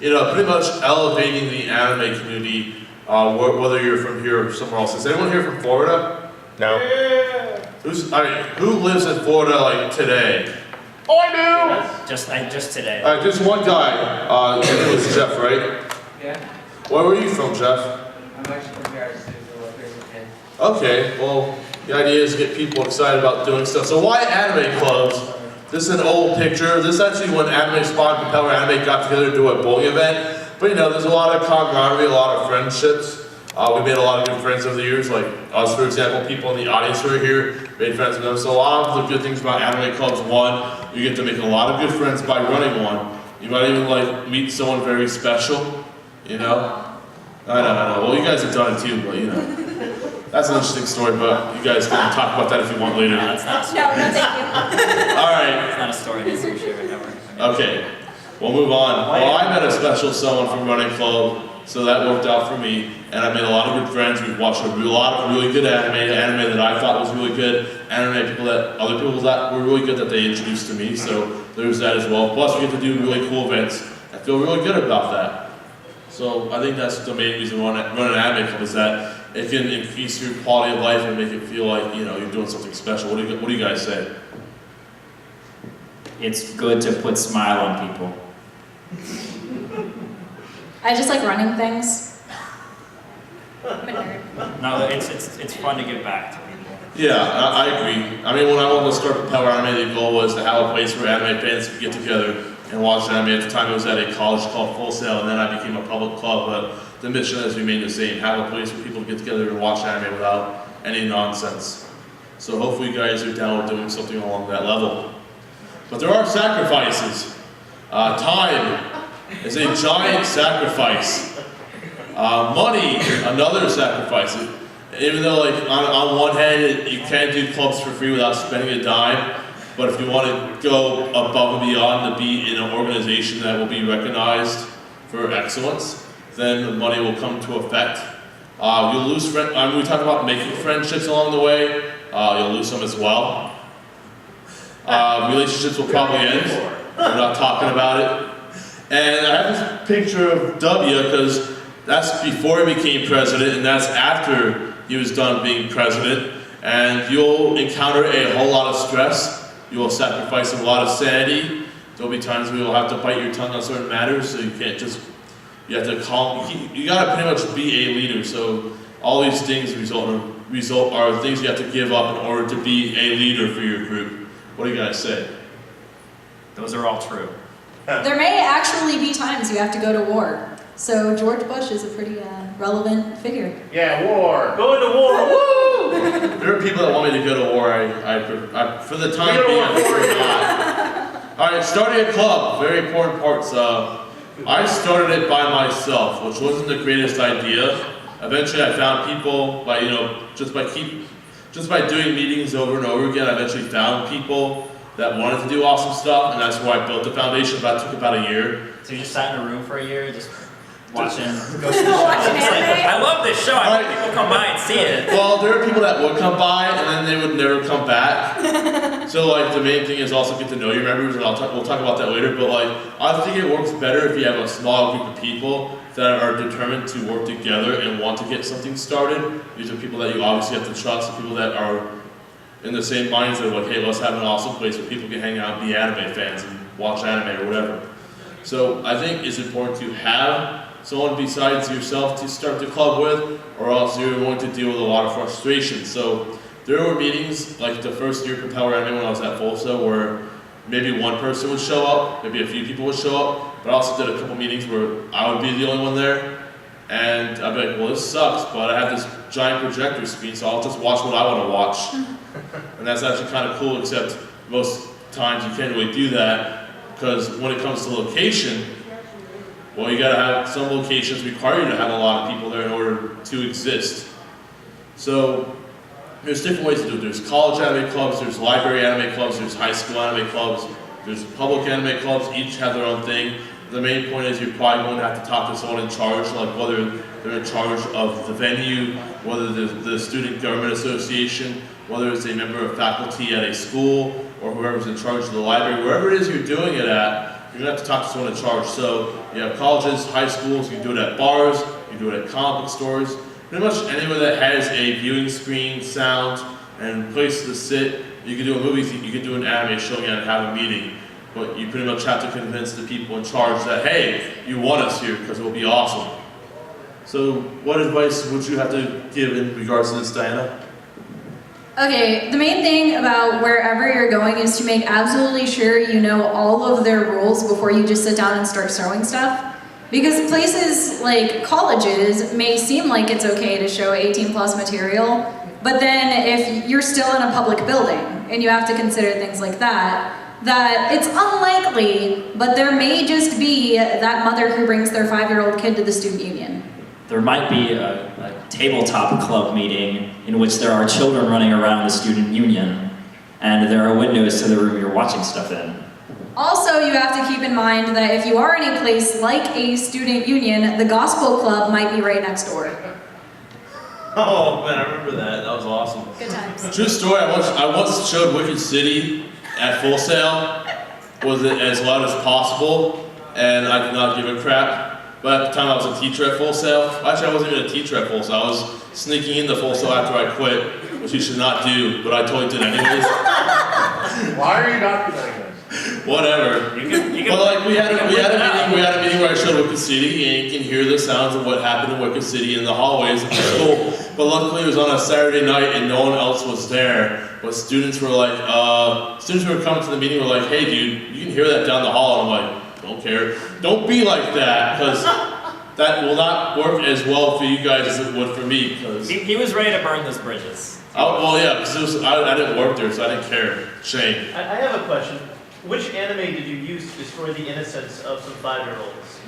you know, pretty much elevating the anime community, whether you're from here or somewhere else. Is anyone here from Florida? No. Yeah. Who lives in Florida like today? Oh, I do! Just today. All right, just one guy. His name was Jeff, right? Yeah. Where were you from, Jeff? I'm actually from Paris, so Okay, well, the idea is to get people excited about doing stuff. So why anime clubs? This is an old picture. This is actually when Anime Spot and Propeller Anime got together to do a bowling event. But you know, there's a lot of camaraderie, a lot of friendships. We made a lot of good friends over the years, like us, for example, people in the audience who are here, made friends with them. So a lot of the good things about anime clubs, one, you get to make a lot of good friends by running one. You might even like meet someone very special, you know? I know. Well, you guys have done it too, but you know. That's an interesting story, but you guys can talk about that if you want later. No, that's not a story. No, thank you. All right. It's not a story that's your share ever. Okay, we'll move on. Well, I met a special someone from running club, so that worked out for me, and I made a lot of good friends. We've watched a lot of really good anime that I thought was really good, other people that were really good that they introduced to me, so there's that as well. Plus, we get to do really cool events. I feel really good about that. So I think that's the main reason run an anime club is that it can increase your quality of life and make it feel like, you know, you're doing something special. What do you guys say? It's good to put smile on people. I just like running things. I'm a nerd. No, it's fun to give back to people. Yeah, I agree. I mean, when I wanted to start Propeller Anime, the goal was to have a place where anime fans could get together and watch anime. At the time, it was at a college called Full Sail, and then I became a public club, but the mission has remained the same. Have a place where people get together and watch anime without any nonsense. So hopefully you guys are down with doing something along that level. But there are sacrifices. Time is a giant sacrifice. Money, another sacrifice. Even though, like, on one hand, you can't do clubs for free without spending a dime, but if you want to go above and beyond to be in an organization that will be recognized for excellence, then the money will come to effect. You'll lose friends. We talk about making friendships along the way. You'll lose some as well. Relationships will probably end. We're not talking about it. And I have this picture of W because that's before he became president, and that's after he was done being president. And you'll encounter a whole lot of stress. You will sacrifice a lot of sanity. There'll be times where you'll have to bite your tongue on certain matters, so you can't just, you have to you gotta pretty much be a leader. So all these things are things you have to give up in order to be a leader for your group. What do you guys say? Those are all true. There may actually be times you have to go to war. So George Bush is a pretty relevant figure. Yeah, war. Going to war, woo! There are people that want me to go to war. I for the time being, I prefer not. All right, starting a club, very important parts. I started it by myself, which wasn't the greatest idea. Eventually, I found people by, you know, just by doing meetings over and over again. I eventually found people that wanted to do awesome stuff, and that's why I built the foundation. But it took about a year. So you just sat in a room for a year, just watching, go to the show. Watching It's like, anime? I love this show. I hope people come by and see it. Well, there are people that would come by and then they would never come back. So like the main thing is also get to know your members, and we'll talk about that later. But like I think it works better if you have a small group of people that are determined to work together and want to get something started. These are people that you obviously have to trust, people that are in the same mindset of like, hey, let's have an awesome place where people can hang out and be anime fans and watch anime or whatever. So I think it's important to have someone besides yourself to start the club with, or else you're going to deal with a lot of frustration. So there were meetings, like the first year Propeller Anime when I was at Folsa, where maybe one person would show up, maybe a few people would show up, but I also did a couple meetings where I would be the only one there, and I'd be like, well, this sucks, but I have this giant projector screen, so I'll just watch what I want to watch. And that's actually kind of cool, except most times you can't really do that, because when it comes to location, well, you gotta have, some locations require you to have a lot of people there in order to exist. So there's different ways to do it. There's college anime clubs, there's library anime clubs, there's high school anime clubs, there's public anime clubs, each have their own thing. The main point is you're probably going to have to talk to someone in charge, like whether they're in charge of the venue, whether the student government association, whether it's a member of faculty at a school, or whoever's in charge of the library, wherever it is you're doing it at, you're gonna have to talk to someone in charge. So you have colleges, high schools, you can do it at bars, you can do it at comic book stores, pretty much anywhere that has a viewing screen, sound, and place to sit. You can do a movie, you can do an anime showing and have a meeting. But you pretty much have to convince the people in charge that, hey, you want us here because it will be awesome. So what advice would you have to give in regards to this, Diana? Okay, the main thing about wherever you're going is to make absolutely sure you know all of their rules before you just sit down and start throwing stuff. Because places like colleges may seem like it's okay to show 18 plus material, but then if you're still in a public building and you have to consider things like that it's unlikely, but there may just be that mother who brings their 5-year-old kid to the student union. There might be a tabletop club meeting in which there are children running around the student union, and there are windows to the room you're watching stuff in. Also, you have to keep in mind that if you are in a place like a student union, the gospel club might be right next door. Oh man, I remember that. That was awesome. Good times. True story. I once showed Wicked City at Full Sail. Was it as loud as possible, and I did not give a crap. But at the time I was a teacher at Full Sail. Actually, I wasn't even a teacher at Full Sail. I was sneaking into Full Sail after I quit, which you should not do, but I totally did anyways. Why are you documenting this? Whatever. But like we had a meeting where I showed Wicked City, and you can hear the sounds of what happened in Wicked City in the hallways of the school. But luckily it was on a Saturday night and no one else was there. But students were like, students who were coming to the meeting were like, hey dude, you can hear that down the hall. And I'm like, don't care. Don't be like that, because that will not work as well for you guys as it would for me. Because He was ready to burn those bridges. well, yeah, because I didn't work there, so I didn't care. Shame. I have a question. Which anime did you use to destroy the innocence of some 5-year-olds?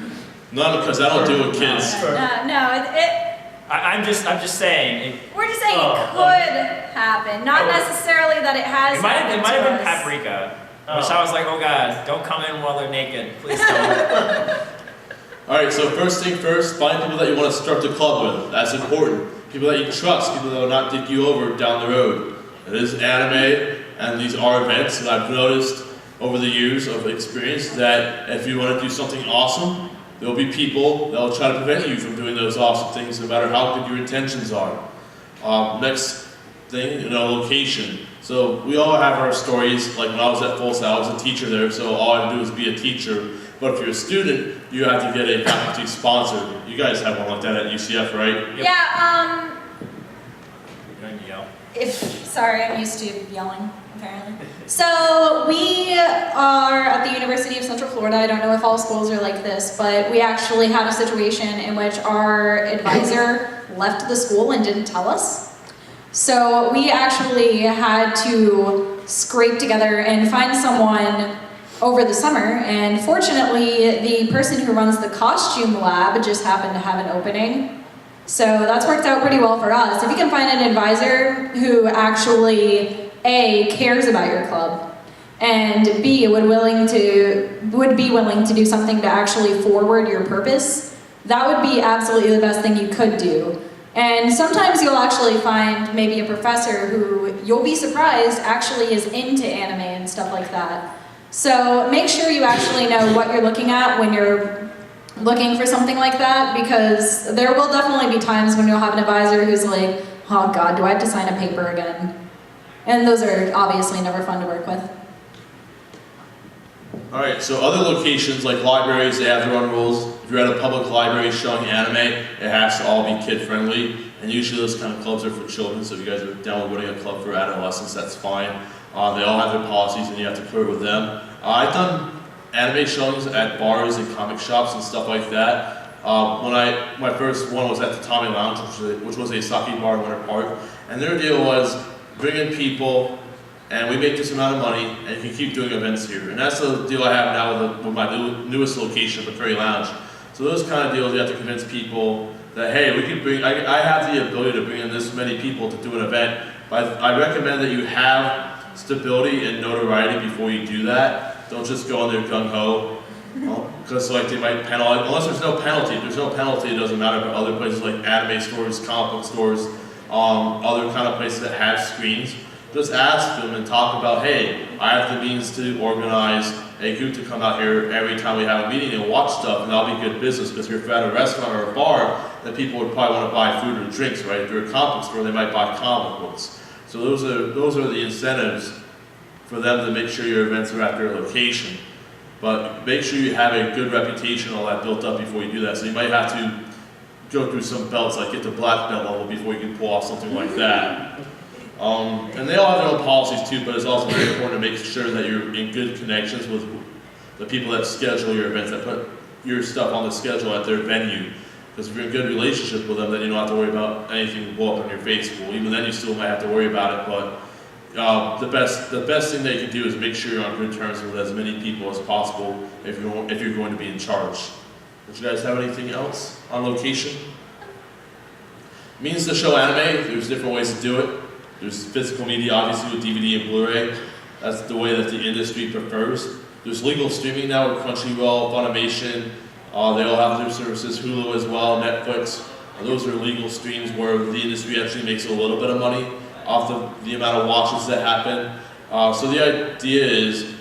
None, because I don't deal with kids. I'm just saying. We're just saying it could happen, not necessarily that it has. It might have happened been to us. Paprika, which I was like, oh god, don't come in while they're naked, please don't. Alright, so first thing first, find people that you want to start the club with. That's important. People that you trust, people that will not dick you over down the road. It is anime, and these are events, and I've noticed over the years of experience that if you want to do something awesome, there will be people that will try to prevent you from doing those awesome things no matter how good your intentions are. Next thing, location. So we all have our stories. Like when I was at Full Sail, I was a teacher there, so all I had to do was be a teacher. But if you're a student, you have to get a faculty sponsor. You guys have one like that at UCF, right? Yep. Yeah, You're gonna yell. sorry, I'm used to yelling, apparently. So we are at the University of Central Florida. I don't know if all schools are like this, but we actually had a situation in which our advisor left the school and didn't tell us. So we actually had to scrape together and find someone over the summer, and fortunately the person who runs the costume lab just happened to have an opening. So that's worked out pretty well for us. If you can find an advisor who actually A, cares about your club, and B, would be willing to do something to actually forward your purpose, that would be absolutely the best thing you could do. And sometimes you'll actually find maybe a professor who you'll be surprised actually is into anime and stuff like that. So make sure you actually know what you're looking at when you're looking for something like that, because there will definitely be times when you'll have an advisor who's like, oh God, do I have to sign a paper again? And those are obviously never fun to work with. Alright, so other locations like libraries, they have their own rules. If you're at a public library showing anime, it has to all be kid friendly. And usually those kind of clubs are for children, so if you guys are down with running a club for adolescents, that's fine. They all have their policies and you have to clear with them. I've done anime showings at bars and comic shops and stuff like that. My first one was at the Tommy Lounge, which was a sake bar in Winter Park. And their deal was bring in people, and we make this amount of money, and you can keep doing events here. And that's the deal I have now with my newest location, the Prairie Lounge. So those kind of deals, you have to convince people that, hey, we can bring, I have the ability to bring in this many people to do an event, but I recommend that you have stability and notoriety before you do that. Don't just go in there gung-ho, because like they might penalize, unless there's no penalty. If there's no penalty, it doesn't matter, but other places like anime stores, comic book stores, other kind of places that have screens, just ask them and talk about, hey, I have the means to organize a group to come out here every time we have a meeting and watch stuff, and that'll be good business, because if you're at a restaurant or a bar, then people would probably want to buy food or drinks, right? If they're a comic store, they might buy comic books. So those are the incentives for them to make sure your events are at their location. But make sure you have a good reputation, all that built up before you do that. So you might have to go through some belts, like get to black belt level before you can pull off something like that. And they all have their own policies too, but it's also very important to make sure that you're in good connections with the people that schedule your events, that put your stuff on the schedule at their venue. Because if you're in good relationship with them, then you don't have to worry about anything to blow up on your face. Well, even then you still might have to worry about it, but the best thing they can do is make sure you're on good terms with as many people as possible if you're going to be in charge. Did you guys have anything else on location? Means to show anime, there's different ways to do it. There's physical media, obviously, with DVD and Blu-ray. That's the way that the industry prefers. There's legal streaming now with Crunchyroll, Funimation. They all have their services, Hulu as well, Netflix. Those are legal streams where the industry actually makes a little bit of money off the amount of watches that happen. So the idea is,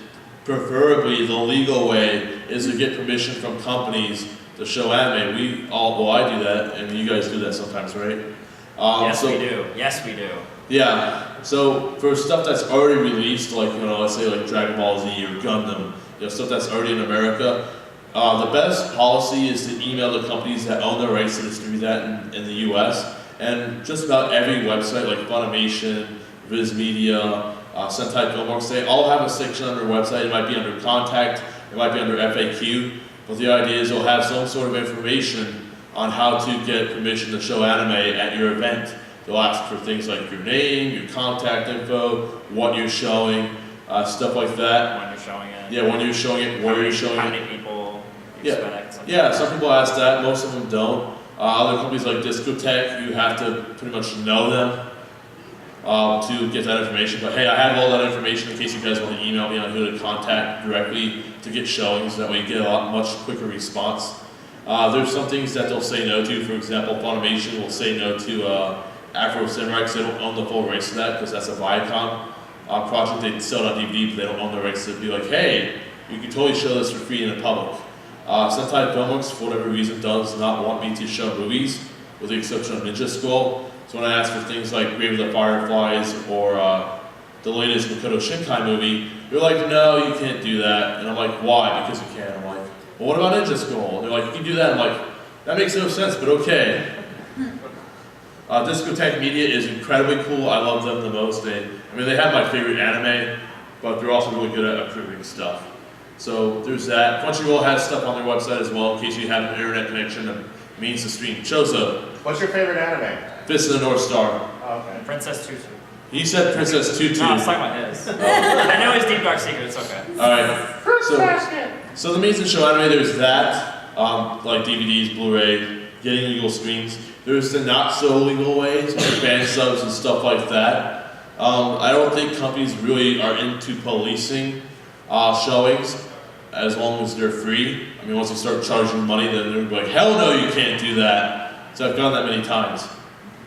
preferably the legal way is to get permission from companies to show anime. I do that, and you guys do that sometimes, right? Yes, we do. Yes, we do. Yeah, so for stuff that's already released, like, let's say like Dragon Ball Z or Gundam, stuff that's already in America, the best policy is to email the companies that own the rights to distribute that in the US. And just about every website, like Funimation, Viz Media, Sentai Filmworks, they all have a section on their website. It might be under contact, it might be under FAQ, but the idea is they'll have some sort of information on how to get permission to show anime at your event. They'll ask for things like your name, your contact info, what you're showing, stuff like that. When you're showing it. Yeah, when you're showing it, where you're showing it. How many people expect. Yeah, some people ask that, most of them don't. Other companies like Discotech, you have to pretty much know them to get that information. But hey, I have all that information in case you guys want to email me on who to contact directly to get showings. That way you get a much quicker response. There's some things that they'll say no to. For example, Funimation will say no to Afro Samurai because they don't own the full rights to that, because that's a Viacom project. They sell it on DVD, but they don't own the rights to be like, hey, you can totally show this for free in the public. Sentai Filmworks, for whatever reason, does not want me to show movies, with the exception of Ninja Scroll. So when I ask for things like Grave of the Fireflies or the latest Makoto Shinkai movie, they're like, no, you can't do that. And I'm like, why? Because you can. I'm like, well, what about Ninja Scroll? And they're like, you can do that. I'm like, that makes no sense, but okay. Discotech Media is incredibly cool. I love them the most. They have my favorite anime, but they're also really good at approving stuff. So there's that. Crunchyroll has stuff on their website as well in case you have an internet connection that means to stream. Chozo. What's your favorite anime? Fist of the North Star. Oh, okay. Princess Tutu. He said Princess Tutu. No, I was talking about his. I know his Deep Dark Secret, it's okay. Alright. So the means to show anime, there's that, like DVDs, Blu-ray, getting legal streams. There's the not so legal ways, like fan subs and stuff like that. I don't think companies really are into policing showings as long as they're free. I mean, once you start charging money, then they're like, hell no, you can't do that. So I've done that many times.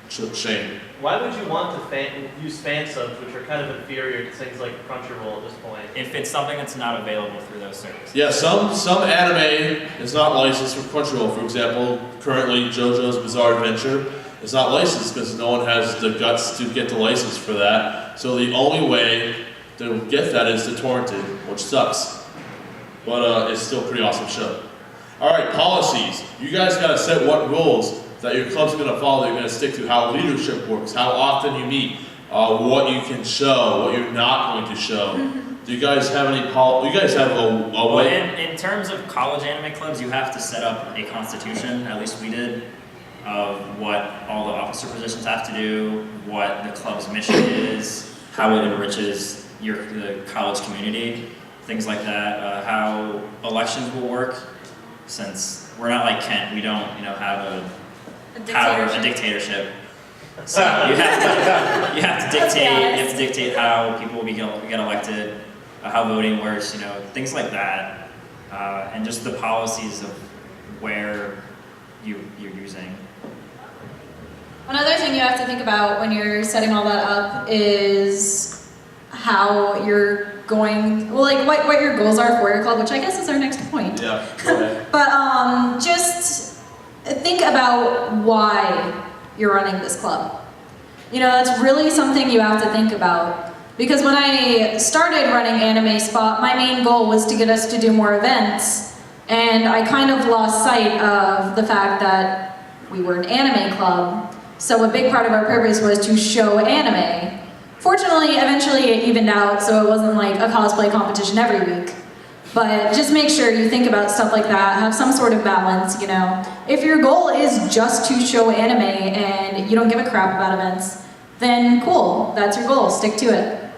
Shame. Why would you want to use fan subs, which are kind of inferior to things like Crunchyroll at this point? If it's something that's not available through those services. Yeah, some anime is not licensed from Crunchyroll. For example, currently JoJo's Bizarre Adventure is not licensed because no one has the guts to get the license for that. So the only way to get that is to torrent it, which sucks. But it's still a pretty awesome show. Alright, policies. You guys gotta set what rules that your club's gonna follow, that you're gonna stick to, how leadership works, how often you meet, what you can show, what you're not going to show. Do you guys have any you guys have a way? In terms of college anime clubs, you have to set up a constitution, at least we did, of what all the officer positions have to do, what the club's mission is, how it enriches the college community, things like that, how elections will work, since we're not like Kent, we don't have a dictatorship. So you have to dictate how people will get elected, how voting works, things like that, and just the policies of where you're using. Another thing you have to think about when you're setting all that up is how you're going, well, like what your goals are for your club, which I guess is our next point. Yeah, go ahead. But just think about why you're running this club. You know, that's really something you have to think about. Because when I started running Anime Spot, my main goal was to get us to do more events. And I kind of lost sight of the fact that we were an anime club. So a big part of our purpose was to show anime. Fortunately, eventually it evened out, so it wasn't like a cosplay competition every week. But just make sure you think about stuff like that, have some sort of balance, you know. If your goal is just to show anime and you don't give a crap about events, then cool, that's your goal, stick to it.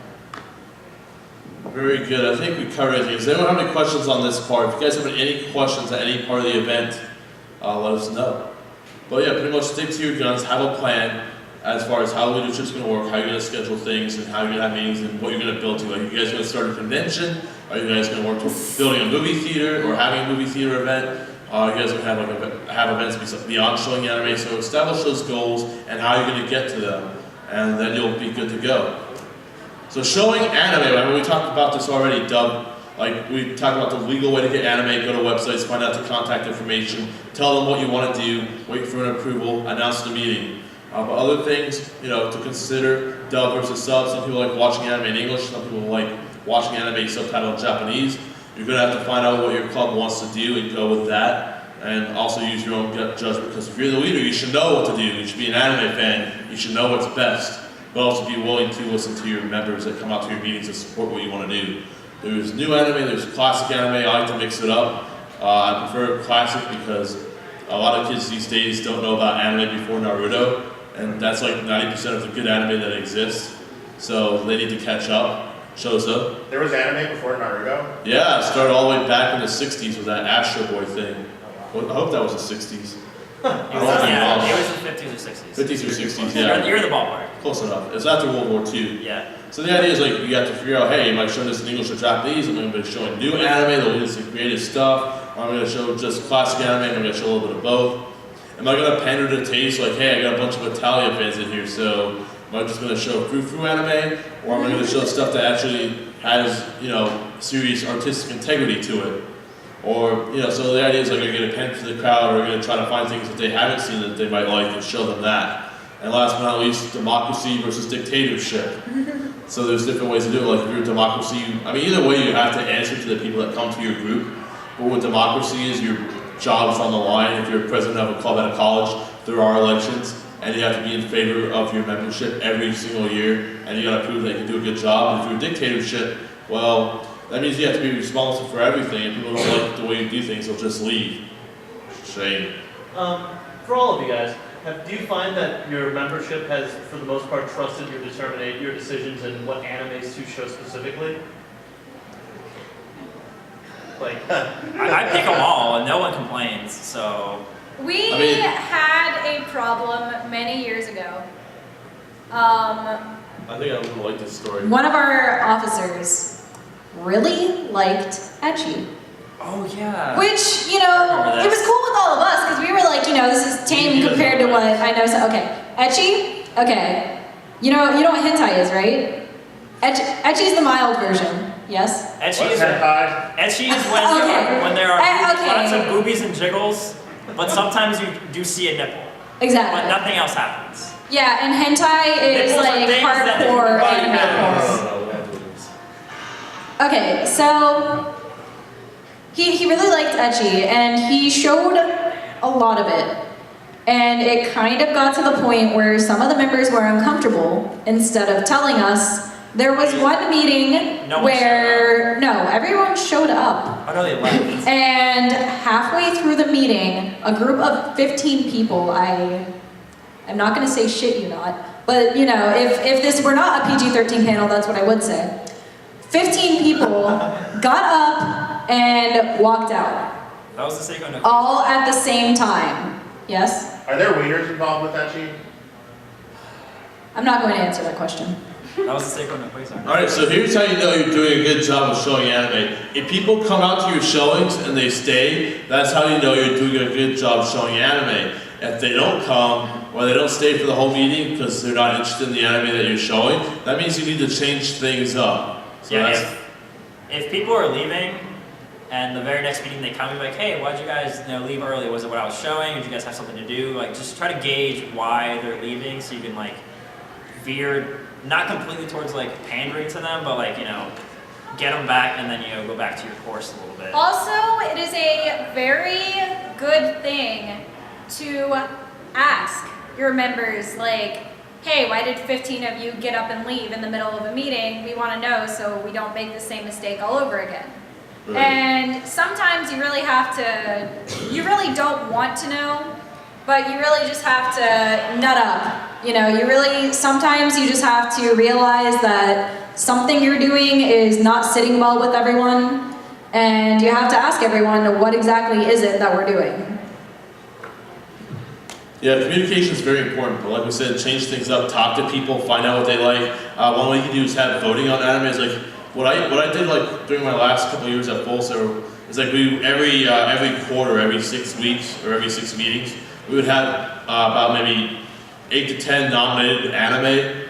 Very good. I think we covered everything. Does anyone have any questions on this part? If you guys have any questions at any part of the event, let us know. But yeah, pretty much stick to your guns, have a plan as far as how leadership's going to work, how you're going to schedule things, and how you're going to have meetings, and what you're going to build to. Like, are you guys going to start a convention? Are you guys going to work towards building a movie theater or having a movie theater event? Are you guys going to have events beyond showing anime? So establish those goals and how you're going to get to them, and then you'll be good to go. So showing anime, I mean, we talked about this already, Dub. Like, we talked about the legal way to get anime, go to websites, find out the contact information, tell them what you want to do, wait for an approval, announce the meeting. But other things, you know, to consider, dub versus sub. Some people like watching anime in English, some people like watching anime subtitled in Japanese. You're going to have to find out what your club wants to do and go with that. And also use your own gut judgment, because if you're the leader, you should know what to do. You should be an anime fan, you should know what's best. But also be willing to listen to your members that come out to your meetings and support what you want to do. There's new anime, there's classic anime. I like to mix it up. I prefer classic because a lot of kids these days don't know about anime before Naruto, and that's like 90% of the good anime that exists. So they need to catch up. Shows up. There was anime before Naruto? Yeah, it started all the way back in the 60s with that Astro Boy thing. Well, I hope that was the 60s. Yeah, it was the 50s or 60s. 50s or 60s, yeah. You're in the ballpark. Close enough. It's after World War II. Yeah. So the idea is like you have to figure out, hey, am I showing this in English or Japanese? Am I going to be showing new anime, there'll be some creative stuff? Am I going to show just classic anime? Am I going to show a little bit of both? Am I going to pander to taste? Like, hey, I got a bunch of Italian fans in here, so am I just going to show frou-frou anime? Or am I going to show stuff that actually has, you know, serious artistic integrity to it? Or, you know, so the idea is like, are you going to pander to the crowd, or are you going to try to find things that they haven't seen that they might like and show them that? And last but not least, democracy versus dictatorship. So there's different ways to do it. Like if you're a democracy, I mean, either way you have to answer to the people that come to your group. But what democracy is, your job is on the line. If you're president of a club at a college, there are elections, and you have to be in favor of your membership every single year, and you got to prove that you can do a good job. And if you're a dictatorship, well, that means you have to be responsible for everything, and people don't like the way you do things, they'll just leave. Shame. For all of you guys, do you find that your membership has, for the most part, trusted your decisions and what animes to show specifically? Like, I pick them all, and no one complains. So We had a problem many years ago. I think I would like this story. One of our officers really liked ecchi. Oh yeah. Which, you know, it was cool with all of us because we were like, you know, this is tame compared to what I know. So, okay, ecchi, okay. You know what hentai is, right? Ecchi is the mild version, yes? Ecchi is Okay. when there are Okay. lots of boobies and jiggles, but sometimes you do see a nipple. Exactly. But nothing else happens. Yeah, and hentai is Nipples are like things that hardcore everybody anime. Okay, so he really liked ecchi, and he showed a lot of it. And it kind of got to the point where some of the members were uncomfortable. Instead of telling us, there was one meeting where, no, everyone showed up. Oh no, they left. And halfway through the meeting, a group of 15 people, I'm not gonna say shit you not, but you know, if this were not a PG-13 panel, that's what I would say. 15 people got up and walked out. That was the Seiko. All at the same time. Yes? Are there waiters involved with that, Chief? I'm not going to answer that question. That was the Seiko no Quasar. Alright, so here's how you know you're doing a good job of showing anime. If people come out to your showings and they stay, that's how you know you're doing a good job showing anime. If they don't come, or they don't stay for the whole meeting because they're not interested in the anime that you're showing, that means you need to change things up. So Yeah, if people are leaving, and the very next meeting they come and be like, hey, why'd you guys leave early? Was it what I was showing? Did you guys have something to do? Like, just try to gauge why they're leaving so you can like veer, not completely towards like pandering to them, but like, get them back and then, go back to your course a little bit. Also, it is a very good thing to ask your members, like, hey, why did 15 of you get up and leave in the middle of a meeting? We want to know so we don't make the same mistake all over again. Right. And sometimes you really have to, you really don't want to know, but you really just have to nut up. Sometimes you just have to realize that something you're doing is not sitting well with everyone, and you have to ask everyone, what exactly is it that we're doing? Yeah, communication is very important, but like we said, change things up, talk to people, find out what they like. One way you can do is have voting on anime. Is like, what I did like during my last couple of years at Full Sail is like every quarter, every 6 weeks, or every 6 meetings, we would have about maybe 8 to 10 nominated anime,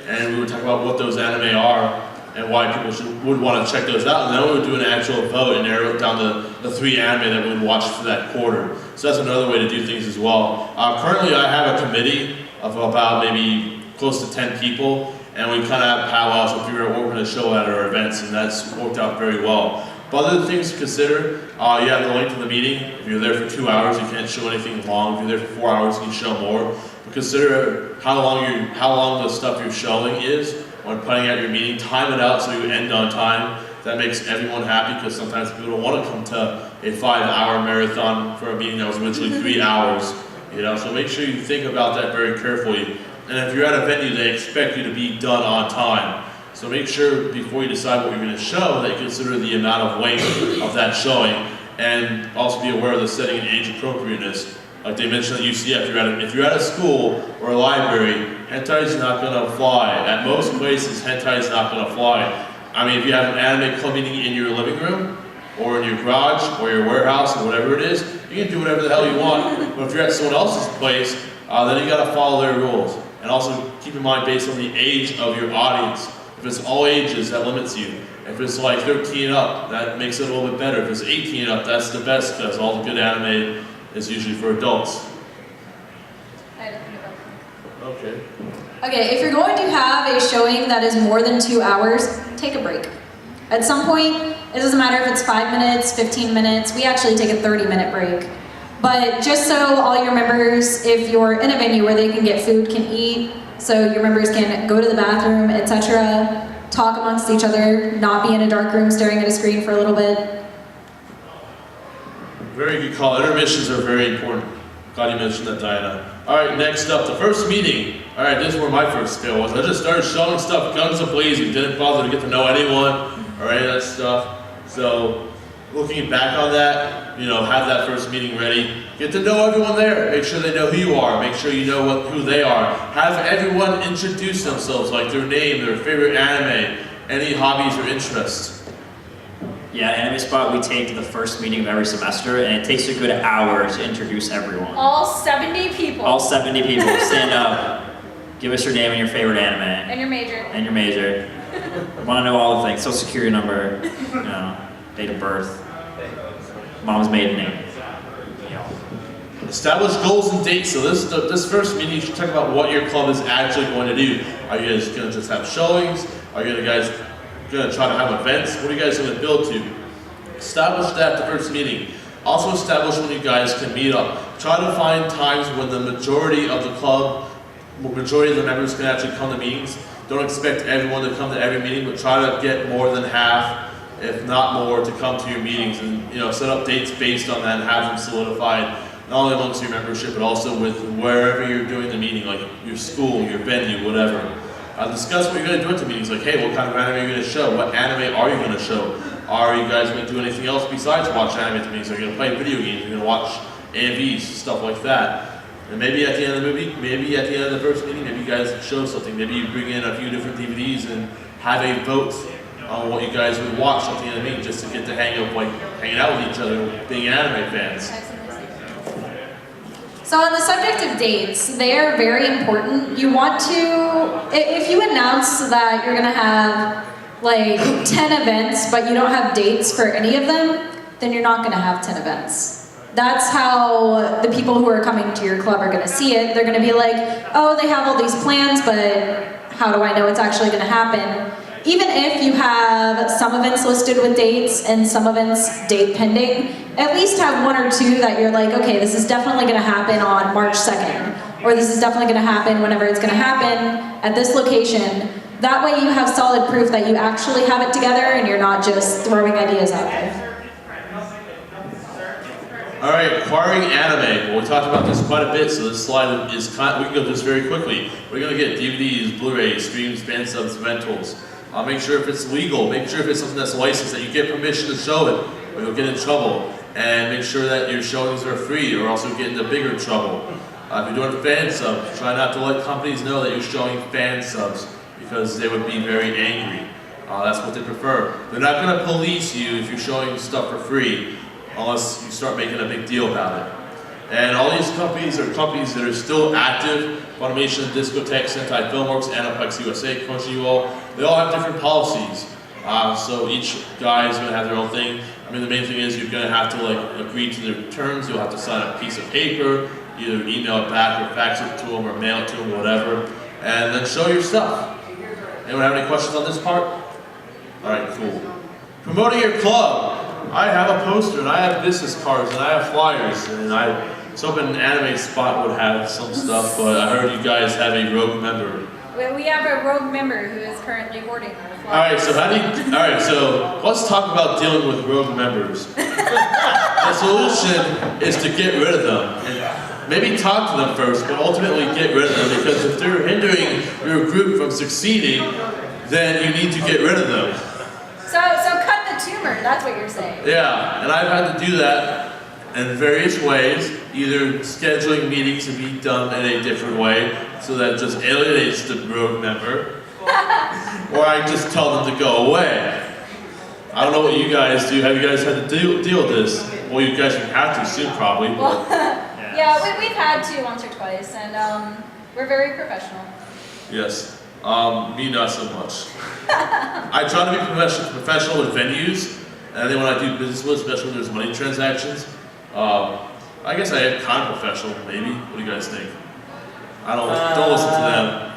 and we would talk about what those anime are and why people would want to check those out. And then we would do an actual vote and narrow it down to the 3 anime that we would watch for that quarter. So that's another way to do things as well. Currently, I have a committee of about maybe close to 10 people, and we kind of have powwows to figure out what we're going to show at our events, and that's worked out very well. But other things to consider, you have the length of the meeting. If you're there for 2 hours, you can't show anything long. If you're there for 4 hours, you can show more. But consider how long the stuff you're showing is when putting out your meeting. Time it out so you end on time. That makes everyone happy, because sometimes people don't want to come to a 5-hour marathon for a meeting that was literally 3 hours. So make sure you think about that very carefully. And if you're at a venue, they expect you to be done on time. So make sure before you decide what you're going to show that you consider the amount of length of that showing, and also be aware of the setting and age appropriateness. Like they mentioned at UCF, if you're at a school or a library, hentai is not going to fly. At most places, hentai is not going to fly. I mean, if you have an anime club meeting in your living room, or in your garage, or your warehouse, or whatever it is, you can do whatever the hell you want. But if you're at someone else's place, then you got to follow their rules. And also keep in mind, based on the age of your audience. If it's all ages, that limits you. If it's like 13 and up, that makes it a little bit better. If it's 18 and up, that's the best, because all the good anime is usually for adults. Okay. Okay, if you're going to have a showing that is more than 2 hours, take a break. At some point, it doesn't matter if it's 5 minutes, 15 minutes, we actually take a 30-minute break. But just so all your members, if you're in a venue where they can get food, can eat, so your members can go to the bathroom, etc., talk amongst each other, not be in a dark room staring at a screen for a little bit. Very good call. Intermissions are very important. Glad you mentioned that, Diana. Alright, next up, the first meeting. Alright, this is where my first fail was. I just started showing stuff, guns a-blazing, didn't bother to get to know anyone, or any of that stuff. So, looking back on that, have that first meeting ready. Get to know everyone there. Make sure they know who you are. Make sure you know who they are. Have everyone introduce themselves, like their name, their favorite anime, any hobbies or interests. Yeah, Anime Spot, we take the first meeting of every semester, and it takes a good hour to introduce everyone. All 70 people. All 70 people. Stand up. Give us your name and your favorite anime. And your major. And your major. I want to know all the things. Social security number, date of birth, mom's maiden name. Establish goals and dates. So this first meeting, you should talk about what your club is actually going to do. Are you guys going to just have showings? Are you guys going to try to have events? What are you guys going to build to? Establish that at the first meeting. Also establish when you guys can meet up. Try to find times when the majority of the members can actually come to meetings. Don't expect everyone to come to every meeting, but try to get more than half, if not more, to come to your meetings, and set up dates based on that and have them solidified, not only amongst your membership, but also with wherever you're doing the meeting, like your school, your venue, whatever. Discuss what you're going to do at the meetings, like, hey, what kind of anime are you going to show? What anime are you going to show? Are you guys going to do anything else besides watch anime at the meetings? Are you going to play video games? Are you going to watch AMVs, stuff like that? And maybe at the end of the movie, maybe at the end of the first meeting, maybe you guys show something. Maybe you bring in a few different DVDs and have a vote on what you guys would watch at the end of the meeting, just to get the hang of hanging out with each other, being anime fans. So So on the subject of dates, they are very important. You want to, if you announce that you're gonna have like 10 events, but you don't have dates for any of them, then you're not gonna have 10 events. That's how the people who are coming to your club are gonna see it. They're gonna be like, oh, they have all these plans, but how do I know it's actually gonna happen? Even if you have some events listed with dates and some events date pending, at least have one or two that you're like, okay, this is definitely gonna happen on March 2nd, or this is definitely gonna happen whenever it's gonna happen at this location. That way you have solid proof that you actually have it together and you're not just throwing ideas out there. Alright, acquiring anime. Well, we talked about this quite a bit, so this slide is we can go through this very quickly. We're gonna get DVDs, Blu-rays, streams, band subs, rentals. Make sure if it's legal, make sure if it's something that's licensed that you get permission to show it, or you'll get in trouble. And make sure that your showings are free, or else you'll get into bigger trouble. If you're doing fan subs, try not to let companies know that you're showing fan subs, because they would be very angry. That's what they prefer. They're not gonna police you if you're showing stuff for free, unless you start making a big deal about it. And all these companies are companies that are still active. Funimation, Discotex, Sentai Filmworks, Aniplex USA, Crunchyroll, they all have different policies. So each guy is going to have their own thing. I mean, the main thing is you're going to have to like agree to their terms. You'll have to sign a piece of paper, either email it back or fax it to them or mail it to them, whatever, and then show your stuff. Anyone have any questions on this part? All right, cool. Promoting your club. I have a poster, and I have business cards, and I have flyers, and I was hoping an anime spot would have some stuff, but I heard you guys have a rogue member. We have a rogue member who is currently hoarding our flyers. Alright, so so let's talk about dealing with rogue members. The solution is to get rid of them. And maybe talk to them first, but ultimately get rid of them, because if they're hindering your group from succeeding, then you need to get rid of them. So cut the tumor, that's what you're saying. Yeah, and I've had to do that in various ways, either scheduling meetings to be done in a different way, so that it just alienates the rogue member, or I just tell them to go away. I don't know what you guys do. Have you guys had to deal with this? Well, you guys will have to soon, probably. Well, yeah, we've had to once or twice, and we're very professional. Yes. Me not so much. I try to be professional with venues, and then when I do business with, especially when there's money transactions, I guess I am kind of professional, maybe. What do you guys think? I don't listen to them.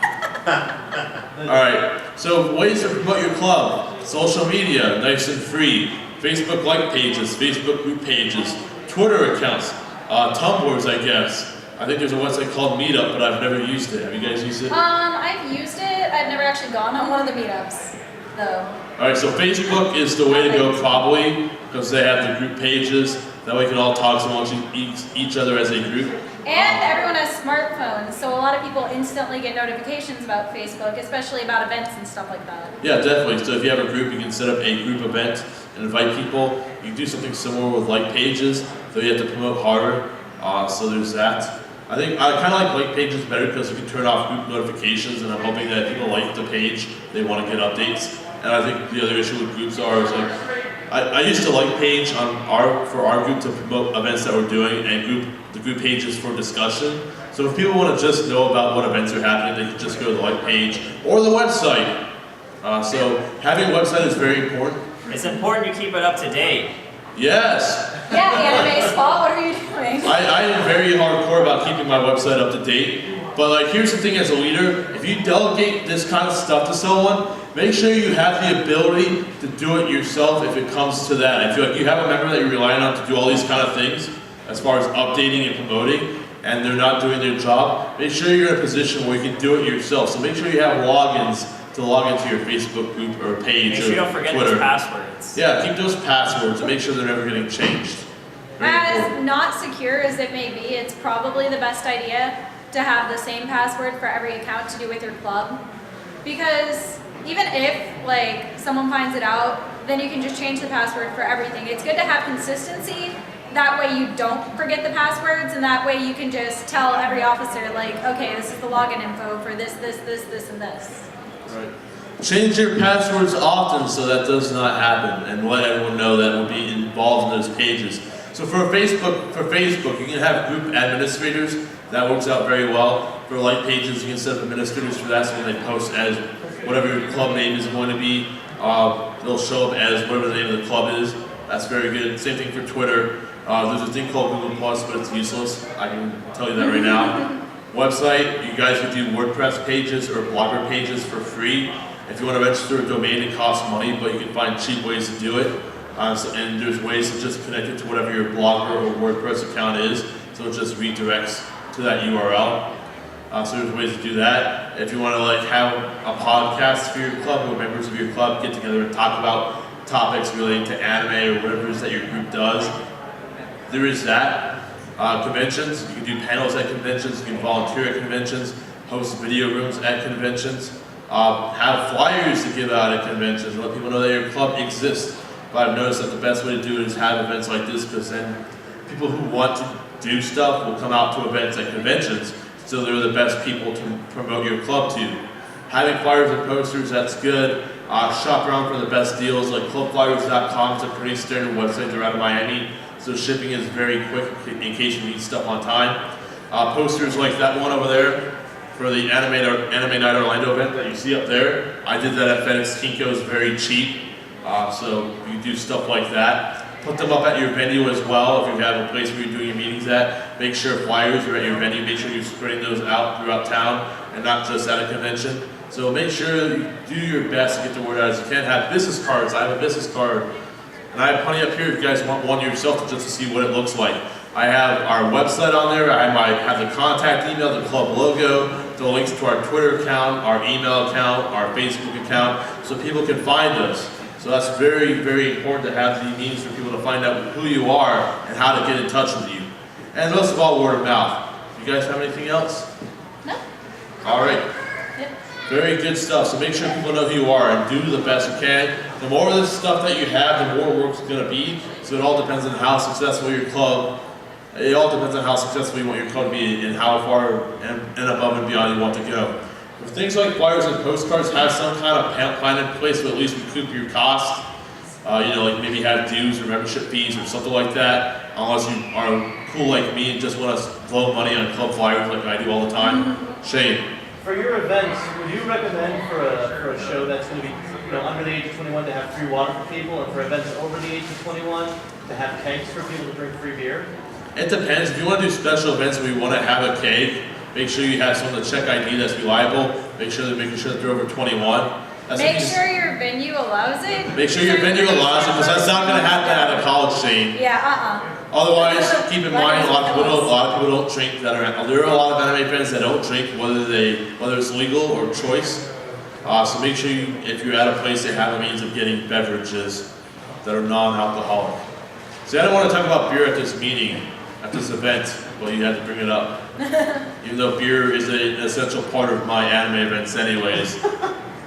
Alright, so ways to promote your club. Social media, nice and free. Facebook like pages, Facebook group pages, Twitter accounts, Tumblrs, I guess. I think there's a website called Meetup, but I've never used it. Have you guys used it? I've used it. I've never actually gone on one of the meetups, though. Alright, so Facebook is the way to go probably, because they have the group pages. That way we can all talk amongst each other as a group. And everyone has smartphones, so a lot of people instantly get notifications about Facebook, especially about events and stuff like that. Yeah, definitely. So if you have a group, you can set up a group event and invite people. You can do something similar with like pages, though you have to promote harder. So there's that. I think I kind of like pages better because you can turn off group notifications, and I'm hoping that people like the page, they want to get updates. And I think the other issue with groups is like, I used to like page for our group to promote events that we're doing, and the group pages for discussion. So if people want to just know about what events are happening, they can just go to the like page or the website. So having a website is very important. It's important you keep it up to date. Yes. Yeah, Anime Spot, what are you doing? I am very hardcore about keeping my website up to date. But like, here's the thing as a leader, if you delegate this kind of stuff to someone, make sure you have the ability to do it yourself if it comes to that. If you have a member that you're relying on to do all these kind of things, as far as updating and promoting, and they're not doing their job, make sure you're in a position where you can do it yourself. So make sure you have logins to log into your Facebook group or page Make or sure you don't forget Twitter. those passwords. Yeah, keep those passwords and make sure they're never getting changed. Very As important. not secure as it may be, it's probably the best idea to have the same password for every account to do with your club. Because even if like someone finds it out, then you can just change the password for everything. It's good to have consistency. That way you don't forget the passwords, and that way you can just tell every officer like, okay, this is the login info for this, and this. Right. Change your passwords often so that does not happen, and let everyone know that will be involved in those pages. So for Facebook, you can have group administrators. That works out very well. For like pages, you can set up administrators for that, so when they post as whatever your club name is going to be, they'll show up as whatever the name of the club is. That's very good. Same thing for Twitter. There's a thing called Google Plus, but it's useless. I can tell you that right now. Website, you guys can do WordPress pages or Blogger pages for free. If you want to register a domain, it costs money, but you can find cheap ways to do it. And there's ways to just connect it to whatever your Blogger or WordPress account is, so it just redirects to that URL. So there's ways to do that. If you want to like have a podcast for your club, where members of your club get together and talk about topics relating to anime or whatever it is that your group does, there is that. Conventions, you can do panels at conventions, you can volunteer at conventions, host video rooms at conventions, have flyers to give out at conventions, let people know that your club exists. But I've noticed that the best way to do it is have events like this, because then people who want to do stuff will come out to events at conventions, so they're the best people to promote your club to. Having flyers and posters, that's good. Shop around for the best deals, like clubflyers.com is a pretty standard website. They're out of Miami, so shipping is very quick in case you need stuff on time. Posters like that one over there for the Anime Night Orlando event that you see up there. I did that at FedEx Kinko's very cheap, so you can do stuff like that. Put them up at your venue as well. If you have a place where you're doing your meetings at, make sure flyers are at your venue. Make sure you're spreading those out throughout town and not just at a convention. So make sure you do your best to get the word out as you can. Have business cards. I have a business card, and I have plenty up here if you guys want one yourself just to see what it looks like. I have our website on there. I have the contact email, the club logo, the links to our Twitter account, our email account, our Facebook account, so people can find us. So that's very, very important to have the means for people to find out who you are and how to get in touch with you. And most of all, word of mouth. You guys have anything else? No. All right. Yep. Very good stuff. So make sure people know who you are and do the best you can. The more of this stuff that you have, the more work it's going to be. So it all depends on how successful your club. It all depends on how successful you want your club to be and how far and above and beyond you want to go. If things like flyers and postcards have some kind of plan in place to at least recoup your cost, like maybe have dues or membership fees or something like that, unless you are cool like me and just want to blow money on club flyers like I do all the time. Shane. For your events, would you recommend for a show that's going to be under the age of 21 to have free water for people, and for events over the age of 21 to have kegs for people to drink free beer? It depends. If you want to do special events where you want to have a keg, make sure you have someone to check ID that's reliable. Make sure that they're over 21. Make sure your venue allows it. Make sure your venue allows it, because that's not going to happen at a college scene. Yeah, Otherwise, keep in mind, a lot of people don't drink that are. There are a lot of anime fans that don't drink, whether it's legal or choice. So make sure if you're at a place, they have a means of getting beverages that are non-alcoholic. See, I don't want to talk about beer at this meeting, at this event, but you had to bring it up. Even though beer is an essential part of my anime events anyways,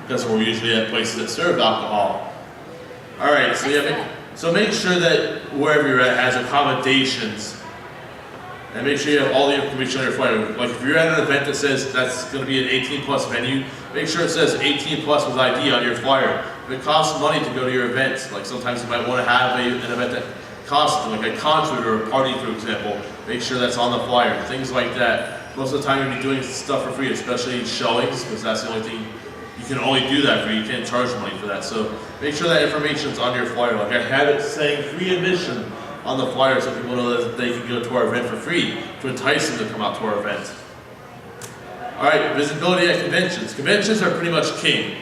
because we're usually at places that serve alcohol. Alright, so make sure that wherever you're at has accommodations. And make sure you have all the information on your flyer. Like if you're at an event that says that's going to be an 18 plus venue, make sure it says 18 plus with ID on your flyer. If it costs money to go to your events, like sometimes you might want to have an event that costs, like a concert or a party, for example, make sure that's on the flyer, things like that. Most of the time you'll be doing stuff for free, especially showings, because that's the only thing you can only do that for. You can't charge money for that. So make sure that information's on your flyer. Like I have it saying free admission on the flyer so people know that they can go to our event for free to entice them to come out to our event. Alright, visibility at conventions. Conventions are pretty much king.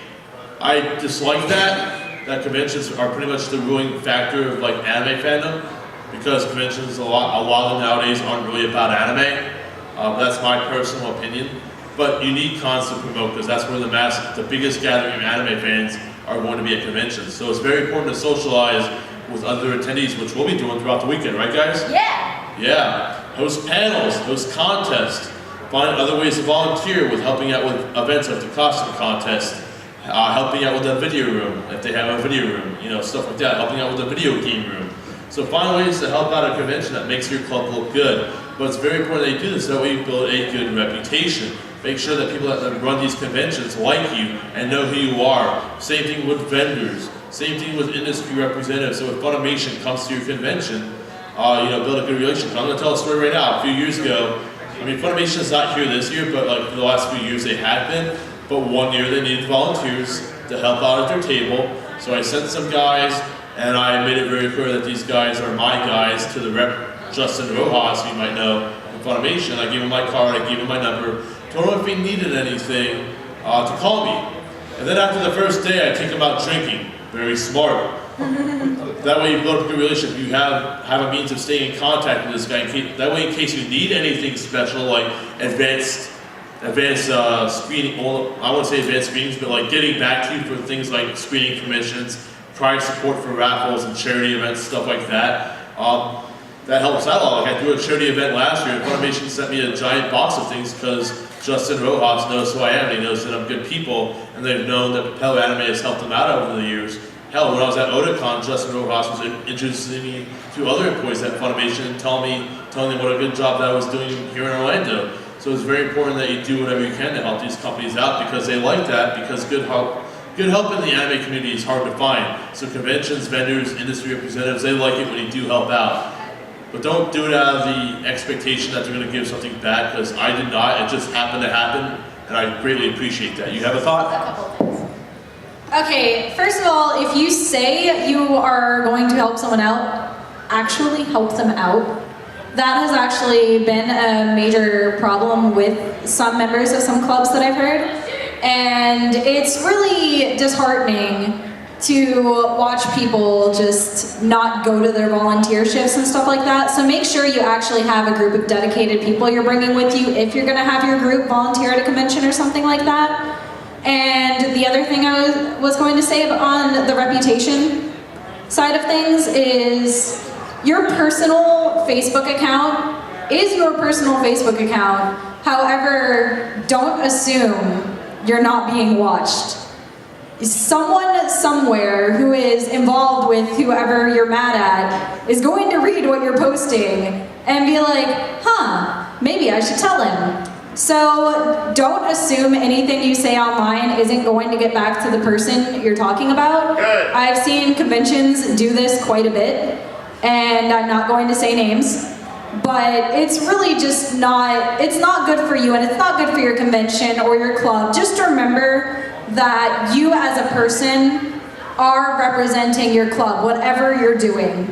I dislike that conventions are pretty much the ruling factor of like anime fandom, because conventions a lot of them nowadays aren't really about anime. That's my personal opinion. But you need cons to promote, because that's where the biggest gathering of anime fans are going to be at conventions. So it's very important to socialize with other attendees, which we'll be doing throughout the weekend, right guys? Yeah. Yeah. Host panels, host contests, find other ways to volunteer with helping out with events like the costume contest, helping out with the video room, if they have a video room, stuff like that, helping out with the video game room. So find ways to help out a convention that makes your club look good. But it's very important that you do this, so that way you build a good reputation. Make sure that people that run these conventions like you and know who you are. Same thing with vendors. Same thing with industry representatives. So if Funimation comes to your convention, build a good relationship. I'm gonna tell a story right now. A few years ago, I mean, Funimation's not here this year, but like for the last few years they have been. But one year they needed volunteers to help out at their table. So I sent some guys, and I made it very clear that these guys are my guys to the rep, Justin Rojas, who you might know from Funimation. I gave him my card, I gave him my number, told him if he needed anything to call me. And then after the first day, I take him out drinking. Very smart. That way you build up a good relationship. You have a means of staying in contact with this guy. That way in case you need anything special, like advanced screening, well, I won't say advanced screenings, but like getting back to you for things like screening commissions, prior support for raffles and charity events, stuff like that. That helps out a lot. Like I threw a charity event last year, and Funimation sent me a giant box of things because Justin Rojas knows who I am. He knows that I'm good people, and they've known that Propeller Anime has helped them out over the years. Hell, when I was at Otakon, Justin Rojas was introducing me to other employees at Funimation, telling them what a good job that I was doing here in Orlando. So it's very important that you do whatever you can to help these companies out because they like that, because good help in the anime community is hard to find. So conventions, vendors, industry representatives, they like it when you do help out. But don't do it out of the expectation that they're going to give something back, because I did not. It just happened to happen, and I greatly appreciate that. You have a thought? A couple things. Okay, first of all, if you say you are going to help someone out, actually help them out. That has actually been a major problem with some members of some clubs that I've heard. And it's really disheartening to watch people just not go to their volunteer shifts and stuff like that. So make sure you actually have a group of dedicated people you're bringing with you if you're gonna have your group volunteer at a convention or something like that. And the other thing I was going to say on the reputation side of things is your personal Facebook account is your personal Facebook account. However, don't assume you're not being watched. Someone somewhere who is involved with whoever you're mad at is going to read what you're posting and be like, huh, maybe I should tell him. So don't assume anything you say online isn't going to get back to the person you're talking about. Good. I've seen conventions do this quite a bit, and I'm not going to say names, but it's really just it's not good for you, and it's not good for your convention or your club. Just remember that you as a person are representing your club, whatever you're doing.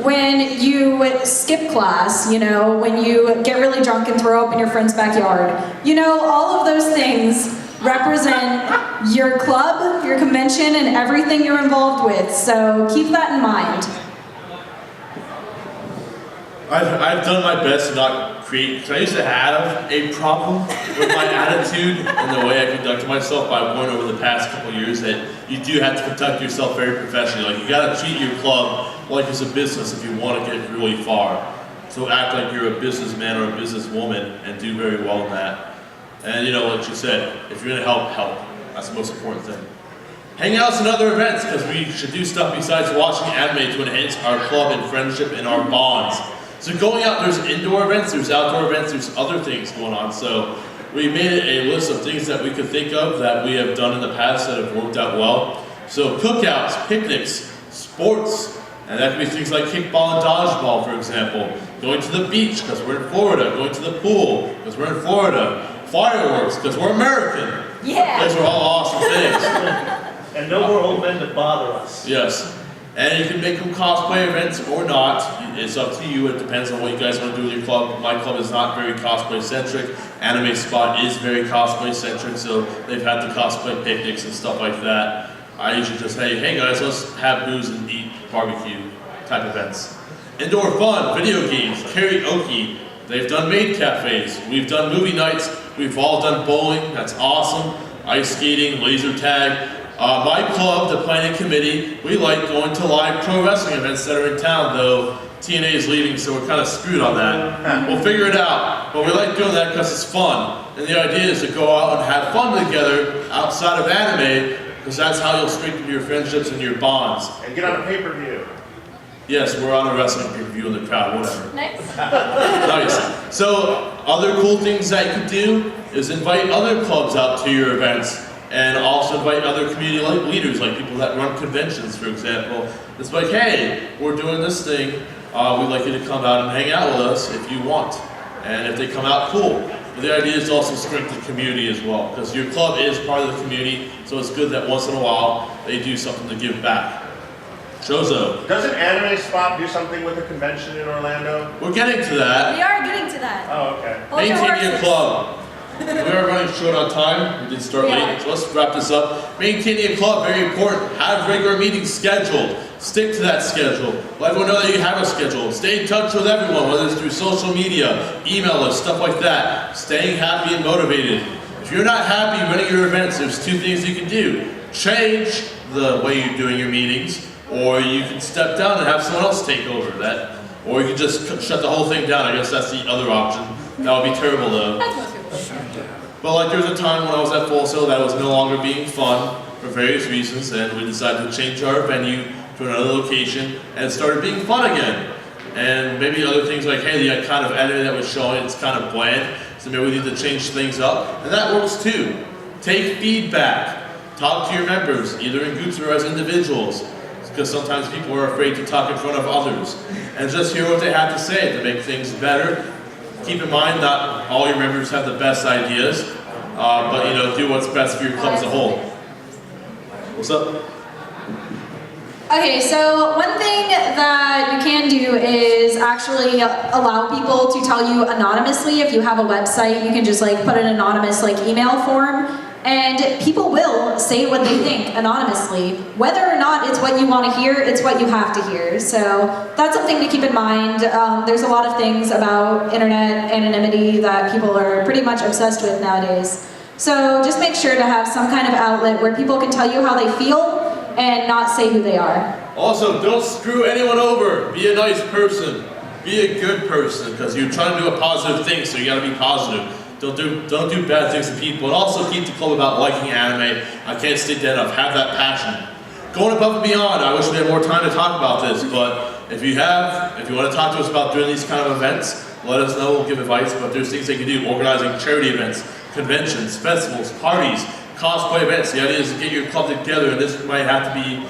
When you skip class, when you get really drunk and throw up in your friend's backyard, all of those things represent your club, your convention, and everything you're involved with. So keep that in mind. I've done my best to not create, because I used to have a problem with my attitude and the way I conducted myself, but I've learned over the past couple of years that you do have to conduct yourself very professionally. Like, you gotta treat your club like it's a business if you want to get really far. So act like you're a businessman or a businesswoman and do very well in that. And like you said, if you're gonna help. That's the most important thing. Hangouts and other events, because we should do stuff besides watching anime to enhance our club and friendship and our bonds. So going out, there's indoor events, there's outdoor events, there's other things going on. So we made a list of things that we could think of that we have done in the past that have worked out well. So cookouts, picnics, sports, and that could be things like kickball and dodgeball, for example. Going to the beach, because we're in Florida. Going to the pool, because we're in Florida. Fireworks, because we're American. Yeah. Those are all awesome things. And no more old men to bother us. Yes. And you can make them cosplay events or not. It's up to you. It depends on what you guys want to do with your club. My club is not very cosplay centric. Anime Spot is very cosplay centric, so they've had the cosplay picnics and stuff like that. I usually just say, hey guys, let's have booze and eat barbecue type events. Indoor fun, video games, karaoke. They've done maid cafes. We've done movie nights. We've all done bowling. That's awesome. Ice skating, laser tag. My club, the planning committee, we like going to live pro wrestling events that are in town, though TNA is leaving, so we're kind of screwed on that. We'll figure it out, but we like doing that because it's fun. And the idea is to go out and have fun together outside of anime, because that's how you'll strengthen your friendships and your bonds. And get on a pay-per-view. Yes, we're on a wrestling pay-per-view in the crowd, whatever. Nice. Nice. So, other cool things that you could do is invite other clubs out to your events. And also invite other community leaders, like people that run conventions, for example. It's like, hey, we're doing this thing. we'd like you to come out and hang out with us if you want. And if they come out, cool. But the idea is to also strengthen the community as well, because your club is part of the community, so it's good that once in a while they do something to give back. Chozo. Doesn't Anime Spot do something with a convention in Orlando? We're getting to that. We are getting to that. Oh, okay. Hold your Maintain your horses. club. We are running short on time. We did start Yeah. late, so let's wrap this up. Maintaining your club, very important. Have regular meetings scheduled. Stick to that schedule. Let everyone know that you have a schedule. Stay in touch with everyone, whether it's through social media, email us, stuff like that. Staying happy and motivated. If you're not happy running your events, there's two things you can do. Change the way you're doing your meetings, or you can step down and have someone else take over that. Or you can just shut the whole thing down. I guess that's the other option. That would be terrible though. That's most people. But like there was a time when I was at Full Sail that was no longer being fun for various reasons, and we decided to change our venue to another location, and it started being fun again. And maybe other things like, hey, the kind of anime that was showing, it's kind of bland, so maybe we need to change things up, and that works too. Take feedback. Talk to your members, either in groups or as individuals, because sometimes people are afraid to talk in front of others. And just hear what they have to say to make things better. Keep in mind, not all your members have the best ideas, but you know, do what's best for your club as a whole. What's up? Okay, so one thing that you can do is actually allow people to tell you anonymously. If you have a website, you can just like put an anonymous like email form, and people will say what they think anonymously. Whether or not it's what you want to hear, it's what you have to hear. So that's something to keep in mind. There's a lot of things about internet anonymity that people are pretty much obsessed with nowadays. So just make sure to have some kind of outlet where people can tell you how they feel and not say who they are. Also, don't screw anyone over. Be a nice person. Be a good person, because you're trying to do a positive thing, so you gotta be positive. Don't do bad things to people. And also keep the club about liking anime. I can't state that enough. Have that passion. Going above and beyond, I wish we had more time to talk about this, but if you want to talk to us about doing these kind of events, let us know, we'll give advice, but there's things they can do. Organizing charity events, conventions, festivals, parties, cosplay events. The idea is to get your club together, and this might have to be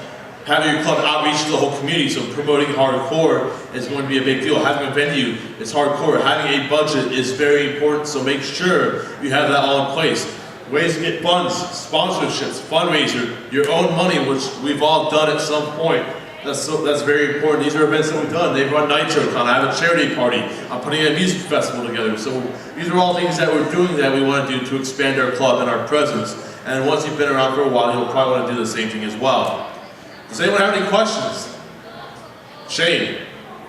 having your club outreach to the whole community, so promoting hardcore is going to be a big deal. Having a venue is hardcore. Having a budget is very important, so make sure you have that all in place. Ways to get funds, sponsorships, fundraiser, your own money, which we've all done at some point. That's very important. These are events that we've done. They've run NitroCon. I have a charity party. I'm putting a music festival together. So these are all things that we're doing that we want to do to expand our club and our presence. And once you've been around for a while, you'll probably want to do the same thing as well. Does anyone have any questions? Shane.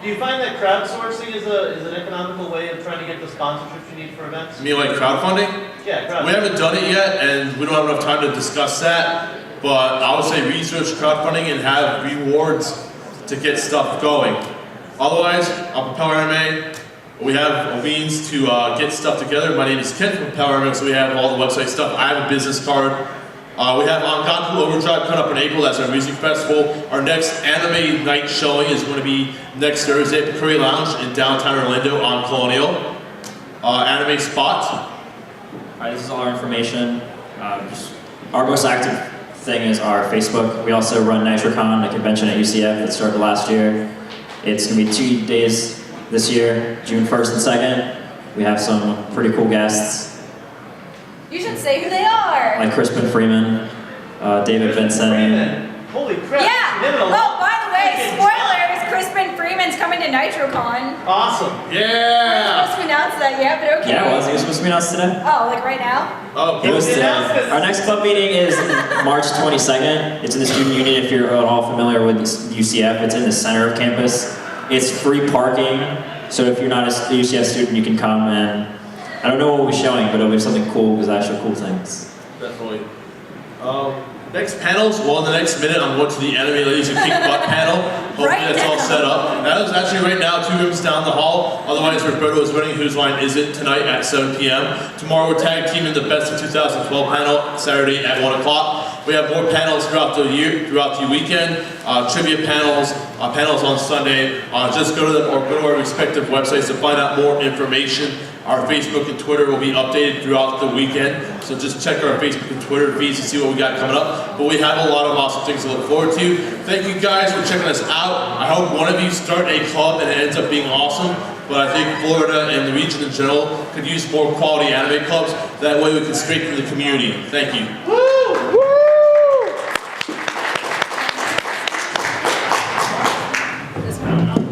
Do you find that crowdsourcing is an economical way of trying to get the sponsorships you need for events? You mean like crowdfunding? Yeah, crowdsourcing. We haven't done it yet, and we don't have enough time to discuss that. But I would say research crowdfunding and have rewards to get stuff going. Otherwise, on Propeller Anime, we have a means to get stuff together. My name is Ken from Propeller Anime, so we have all the website stuff. I have a business card. We have Anganku Overdrive coming up in April. That's our music festival. Our next anime night showing is going to be next Thursday at Curry Lounge in downtown Orlando on Colonial. Anime Spot. Alright, this is all our information. Our most active thing is our Facebook. We also run NitroCon, a convention at UCF that started last year. It's going to be 2 days this year, June 1st and 2nd. We have some pretty cool guests, You should say who they are. like Crispin Freeman, David Vincent. Freeman. Holy crap. Yeah. You've been in a Oh, long- by the way, freaking spoilers. Crispin Freeman's coming to NitroCon. Awesome. We're Yeah! supposed to announce that yet, but okay. Yeah, was he supposed to be announced today? Oh, like right now? Oh, It was Yeah, today. announcements. Our next club meeting is March 22nd. It's in the student union if you're at all familiar with UCF. It's in the center of campus. It's free parking, so if you're not a UCF student, you can come, and I don't know what we'll be showing, but it'll be something cool because I show cool things. Definitely. Next panels, well, in the next minute, I'm going to the Anime Ladies Who Kick Butt panel. Hopefully Right that's all now. set up. That is actually right now 2 rooms down the hall. Otherwise, Roberto is running Whose Line Is It tonight at 7 p.m. Tomorrow, we're tag teaming the Best of 2012 panel, Saturday at 1 o'clock. We have more panels throughout the year, throughout the weekend. Trivia panels, panels on Sunday. Just go to them or go to our respective websites to find out more information. Our Facebook and Twitter will be updated throughout the weekend, so just check our Facebook and Twitter feeds to see what we got coming up. But we have a lot of awesome things to look forward to. Thank you guys for checking us out. I hope one of you start a club and it ends up being awesome. But I think Florida and the region in general could use more quality anime clubs. That way we can strengthen the community. Thank you. This one.